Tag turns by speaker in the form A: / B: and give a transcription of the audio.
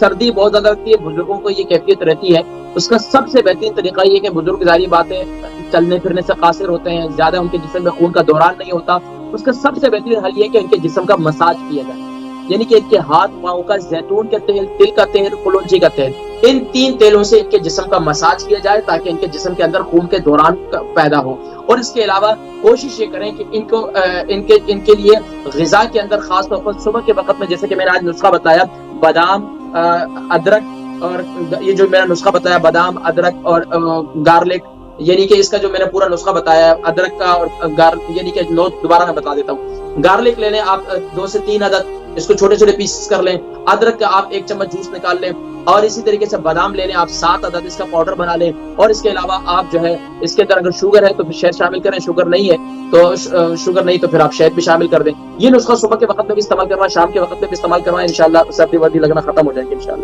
A: سردی بہت زیادہ لگتی ہے، بزرگوں کو یہ کیفیت رہتی ہے، اس کا سب سے بہترین طریقہ یہ کہ بزرگ ظاہری بات ہے چلنے پھرنے سے قاصر ہوتے ہیں، زیادہ ان کے جسم میں خون کا دوران نہیں ہوتا، اس کا سب سے بہترین حل یہ کہ ان کے جسم کا مساج کیا جائے، یعنی کہ ان کے ہاتھ پاؤں کا زیتون کا تیل، تل کا تیل، کلونجی کا تیل، ان 3 تیلوں سے ان کے جسم کا مساج کیا جائے تاکہ ان کے جسم کے اندر خون کے دوران پیدا ہو۔ اور اس کے علاوہ کوشش یہ کریں کہ ان کے لیے غذا کے اندر خاص طور پر صبح کے وقت میں، جیسے کہ میں نے آج نسخہ بتایا، بادام، ادرک، اور یہ جو میرا نسخہ بتایا بادام، ادرک اور گارلک، یعنی کہ اس کا جو میں نے پورا نسخہ بتایا ادرک کا اور یعنی کہ نوٹ دوبارہ میں بتا دیتا ہوں۔ گارلک لے لیں آپ 2 سے 3 عدد، اس کو چھوٹے چھوٹے پیسز کر لیں۔ ادرک کا آپ 1 چمچ جوس نکال لیں، اور اسی طریقے سے بادام لے لیں آپ 7 عدد، اس کا پاؤڈر بنا لیں۔ اور اس کے علاوہ آپ جو ہے اس کے اندر اگر شوگر ہے تو پھر شہد شامل کریں، شوگر نہیں ہے تو پھر آپ شہد بھی شامل کر دیں۔ یہ نسخہ صبح کے وقت میں بھی استعمال کرنا، شام کے وقت میں بھی استعمال کرنا، انشاءاللہ سردی وردی لگنا ختم ہو جائے گی انشاءاللہ۔